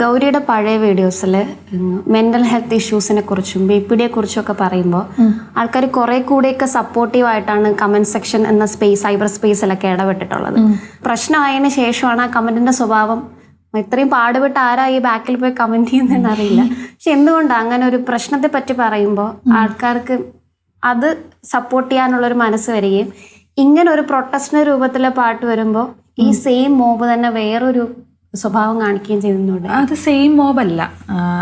ഗൗരിയുടെ പഴയ വീഡിയോസിൽ മെൻ്റൽ ഹെൽത്ത് ഇഷ്യൂസിനെ കുറിച്ചും BPD കുറിച്ചും ഒക്കെ പറയുമ്പോൾ ആൾക്കാർ കുറെ കൂടെയൊക്കെ സപ്പോർട്ടീവായിട്ടാണ് കമന്റ് സെക്ഷൻ എന്ന സൈബർ സ്പേസിലൊക്കെ ഇടപെട്ടിട്ടുള്ളത്. പ്രശ്നമായതിനു ശേഷമാണ് ആ കമന്റിന്റെ സ്വഭാവം. ഇത്രയും പാടുപെട്ട് ആരാ ഈ ബാക്കിൽ പോയി കമന്റ് ചെയ്യുന്നതെന്ന് അറിയില്ല. പക്ഷെ എന്തുകൊണ്ടാണ് അങ്ങനെ ഒരു പ്രശ്നത്തെ പറ്റി പറയുമ്പോൾ ആൾക്കാർക്ക് അത് സപ്പോർട്ട് ചെയ്യാനുള്ളൊരു മനസ്സ് വരികയും ഇങ്ങനെ ഒരു പ്രൊട്ടസ്റ്റിന്റെ രൂപത്തിലെ പാട്ട് വരുമ്പോൾ ഈ സെയിം മോബ് തന്നെ വേറൊരു സ്വഭാവം കാണിക്കുകയും ചെയ്യുന്നുണ്ട്? അത് സെയിം മോബല്ല.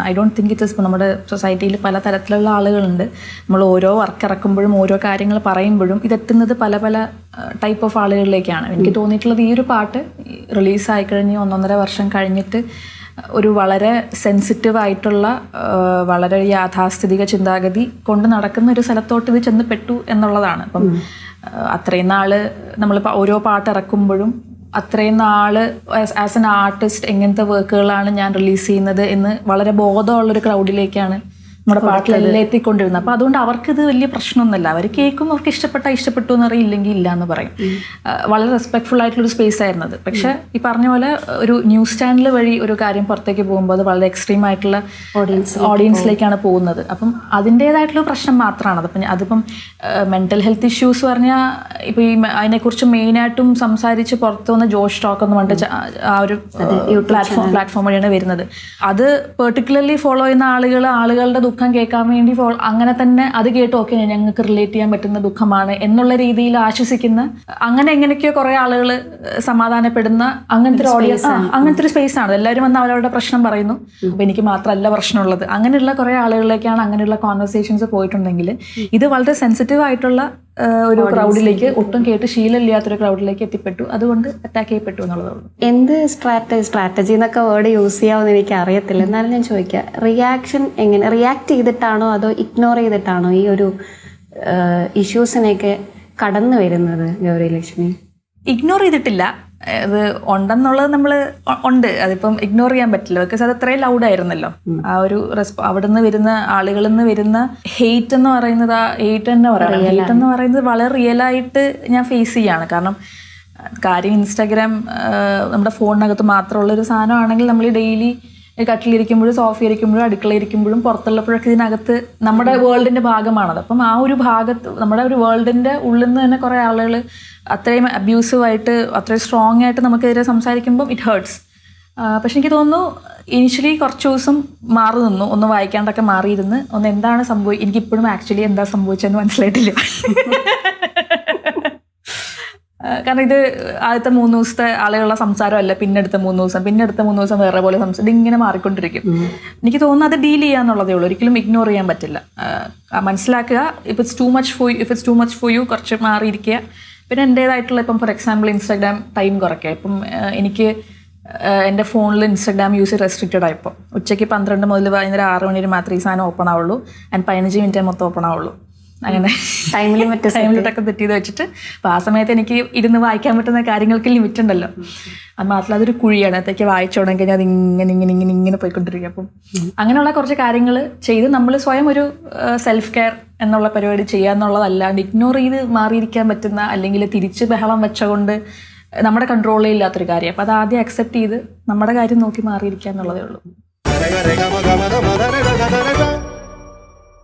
I don't think it is. നമ്മുടെ സൊസൈറ്റിയിൽ പല തരത്തിലുള്ള ആളുകളുണ്ട്. നമ്മൾ ഓരോ വർക്ക് ഇറക്കുമ്പോഴും ഓരോ കാര്യങ്ങൾ പറയുമ്പോഴും ഇതെത്തുന്നത് പല പല ടൈപ്പ് ഓഫ് ആളുകളിലേക്കാണ്. എനിക്ക് തോന്നിയിട്ടുള്ളത് ഈ ഒരു പാട്ട് റിലീസായി കഴിഞ്ഞ് 1.5 വർഷം കഴിഞ്ഞിട്ട് ഒരു വളരെ സെൻസിറ്റീവ് ആയിട്ടുള്ള വളരെ യാഥാസ്ഥിതിക ചിന്താഗതി കൊണ്ട് നടക്കുന്ന ഒരു സ്ഥലത്തോട്ട് ഇത് ചെന്ന് പെട്ടു എന്നുള്ളതാണ്. അപ്പം അത്രയും നാള് നമ്മളിപ്പോൾ ഓരോ പാട്ട് ഇറക്കുമ്പോഴും അത്രയും നാള് ആസ് എൻ ആർട്ടിസ്റ്റ് എങ്ങനത്തെ വർക്കുകളാണ് ഞാൻ റിലീസ് ചെയ്യുന്നത് എന്ന് വളരെ ബോധമുള്ളൊരു ക്രൗഡിലേക്കാണ് നമ്മുടെ പാട്ടിലെല്ലാം എത്തിക്കൊണ്ടിരുന്നത്. അപ്പോൾ അതുകൊണ്ട് അവർക്കിത് വലിയ പ്രശ്നമൊന്നുമില്ല. അവർ കേൾക്കും, അവർക്ക് ഇഷ്ടപ്പെട്ടു എന്ന് അറിയില്ലെങ്കിൽ ഇല്ല എന്ന് പറയും. വളരെ റെസ്പെക്ട്ഫുൾ ആയിട്ടുള്ളൊരു സ്പേസ് ആയിരുന്നത്. പക്ഷെ ഈ പറഞ്ഞ പോലെ ഒരു ന്യൂസ് ചാനൽ വഴി ഒരു കാര്യം പുറത്തേക്ക് പോകുമ്പോൾ അത് വളരെ എക്സ്ട്രീം ആയിട്ടുള്ള ഓഡിയൻസിലേക്കാണ് പോകുന്നത്. അപ്പം അതിൻ്റേതായിട്ടുള്ള പ്രശ്നം മാത്രമാണ്. അതിപ്പം മെൻ്റൽ ഹെൽത്ത് ഇഷ്യൂസ് പറഞ്ഞാൽ ഇപ്പോൾ ഈ അതിനെക്കുറിച്ച് മെയിനായിട്ടും സംസാരിച്ച് പുറത്തു വന്ന ജോഷ് ടോക്ക് എന്ന് പറഞ്ഞിട്ട് ആ ഒരു പ്ലാറ്റ്ഫോം വഴിയാണ് വരുന്നത്. അത് പെർട്ടിക്കുലർലി ഫോളോ ചെയ്യുന്ന ആളുകളുടെ ദുഃഖം കേൾക്കാൻ വേണ്ടി അങ്ങനെ തന്നെ അത് കേട്ട് ഓക്കെ ഞങ്ങൾക്ക് റിലേറ്റ് ചെയ്യാൻ പറ്റുന്ന ദുഃഖമാണ് എന്നുള്ള രീതിയിൽ ആശ്വസിക്കുന്ന അങ്ങനെ എങ്ങനെയൊക്കെയോ കുറെ ആളുകൾ സമാധാനപ്പെടുന്ന അങ്ങനത്തെ ഒരു ഓഡിയൻസ്, അങ്ങനത്തെ ഒരു സ്പേസ് ആണ്. എല്ലാവരും വന്ന് അവരവരുടെ പ്രശ്നം പറയുന്നു. അപ്പൊ എനിക്ക് മാത്രമല്ല പ്രശ്നമുള്ളത്. അങ്ങനെയുള്ള കുറെ ആളുകളിലേക്കാണ് അങ്ങനെയുള്ള കോൺവെർസേഷൻസ് പോയിട്ടുണ്ടെങ്കിൽ ഇത് വളരെ സെൻസിറ്റീവ് ആയിട്ടുള്ള ഒരു ക്രൗഡിലേക്ക്, ഒട്ടും കേട്ട് ശീലമില്ലാത്തൊരു ക്രൗഡിലേക്ക് എത്തിപ്പെട്ടു. അതുകൊണ്ട് അറ്റാക്ക് ചെയ്യപ്പെട്ടു എന്നുള്ളതാണ്. എന്ത് സ്ട്രാറ്റജി എന്നൊക്കെ വേർഡ് യൂസ് ചെയ്യാമെന്ന് എനിക്ക് അറിയത്തില്ല. എന്നാലും ഞാൻ ചോദിക്കാം, റിയാക്ഷൻ എങ്ങനെ റിയാക്ട് ചെയ്തിട്ടാണോ അതോ ഇഗ്നോർ ചെയ്തിട്ടാണോ ഈ ഒരു ഇഷ്യൂസിനെയൊക്കെ കടന്നു വരുന്നത് ഗൗരി ലക്ഷ്മി? ഇഗ്നോർ ചെയ്തിട്ടില്ല. അത് ഉണ്ടെന്നുള്ളത് നമ്മൾ ഉണ്ട്. അതിപ്പം ഇഗ്നോർ ചെയ്യാൻ പറ്റില്ല. ബിക്കോസ് അത് അത്രയും ലൗഡായിരുന്നല്ലോ. ആ ഒരു അവിടെ നിന്ന് വരുന്ന ആളുകളിൽ നിന്ന് വരുന്ന ഹെയ്റ്റ് എന്ന് പറയുന്നത്, ആ ഹെയ്റ്റ് തന്നെ പറയണം. ഹെയ്റ്റ് എന്ന് പറയുന്നത് വളരെ റിയലായിട്ട് ഞാൻ ഫേസ് ചെയ്യാണ്. കാരണം കാര്യം ഇൻസ്റ്റാഗ്രാം നമ്മുടെ ഫോണിനകത്ത് മാത്രമുള്ളൊരു സാധനമാണെങ്കിൽ നമ്മൾ ഡെയിലി കട്ടിലിരിക്കുമ്പോഴും സോഫയിലിരിക്കുമ്പോഴും അടുക്കളയിരിക്കുമ്പോഴും പുറത്തുള്ളപ്പോഴൊക്കെ ഇതിനകത്ത് നമ്മുടെ വേൾഡിൻ്റെ ഭാഗമാണത്. അപ്പം ആ ഒരു ഭാഗത്ത് നമ്മുടെ ഒരു വേൾഡിൻ്റെ ഉള്ളിൽ നിന്ന് തന്നെ കുറേ ആളുകൾ അത്രയും അബ്യൂസീവായിട്ട് അത്രയും സ്ട്രോങ് ആയിട്ട് നമുക്കെതിരെ സംസാരിക്കുമ്പം ഇറ്റ് ഹേർട്സ്. പക്ഷെ എനിക്ക് തോന്നുന്നു ഇനിഷ്യലി കുറച്ച് ദിവസം മാറി നിന്നു, ഒന്ന് വായിക്കാണ്ടൊക്കെ മാറിയിരുന്ന് എന്താണ് എനിക്കിപ്പോഴും ആക്ച്വലി എന്താ സംഭവിച്ചതെന്ന് മനസ്സിലായിട്ടില്ല. കാരണം ഇത് ആദ്യത്തെ 3 ദിവസത്തെ ആളുകളുടെ സംസാരമല്ല, പിന്നെ അടുത്ത 3 ദിവസം, പിന്നെ അടുത്ത 3 ദിവസം വേറെ പോലെ സംസാരം, ഇങ്ങനെ മാറിക്കൊണ്ടിരിക്കും. എനിക്ക് തോന്നുന്നു അത് ഡീൽ ചെയ്യാന്നുള്ളതേ ഉള്ളൂ. ഒരിക്കലും ഇഗ്നോർ ചെയ്യാൻ പറ്റില്ല. മനസ്സിലാക്കുക, if it's too much for you കുറച്ച് മാറിയിരിക്കുക. പിന്നെ എൻ്റേതായിട്ടുള്ള ഇപ്പം ഫോർ എക്സാമ്പിൾ ഇൻസ്റ്റാഗ്രാം ടൈം കുറയ്ക്കുക. ഇപ്പം എനിക്ക് എൻ്റെ ഫോണിൽ ഇൻസ്റ്റാഗ്രാം യൂസ് റെസ്ട്രിക്റ്റഡ് ആയിപ്പോൾ ഉച്ചയ്ക്ക് 12 മുതൽ വൈകുന്നേരം 6 മണി വരെ മാത്രമേ ഈ സാധനം ഓപ്പൺ ആവുള്ളൂ. ആൻഡ് 15 മിനിറ്റേ മൊത്തം ഓപ്പൺ ആവുള്ളൂ. അങ്ങനെ ടൈം ലിമിറ്റൊക്കെ സെറ്റ് ചെയ്ത് വെച്ചിട്ട് അപ്പോൾ ആ സമയത്ത് എനിക്ക് ഇരുന്ന് വായിക്കാൻ പറ്റുന്ന കാര്യങ്ങൾക്ക് ലിമിറ്റ് ഉണ്ടല്ലോ. അത് മാത്രമല്ല അതൊരു കുഴിയാണ്. അതൊക്കെ വായിച്ചു തുടങ്ങി അത് ഇങ്ങനെ പോയിക്കൊണ്ടിരിക്കും. അപ്പം അങ്ങനെയുള്ള കുറച്ച് കാര്യങ്ങൾ ചെയ്ത് നമ്മൾ സ്വയം ഒരു സെൽഫ് കെയർ എന്നുള്ള പരിപാടി ചെയ്യുക എന്നുള്ളതല്ലാണ്ട് ഇഗ്നോർ ചെയ്ത് മാറിയിരിക്കാൻ പറ്റുന്ന, അല്ലെങ്കിൽ തിരിച്ച് ബഹളം വെച്ചുകൊണ്ട് നമ്മുടെ കൺട്രോളിൽ ഇല്ലാത്തൊരു കാര്യം. അപ്പം അത് ആദ്യം അക്സെപ്റ്റ് ചെയ്ത് നമ്മുടെ കാര്യം നോക്കി മാറിയിരിക്കുക എന്നുള്ളതേ ഉള്ളൂ.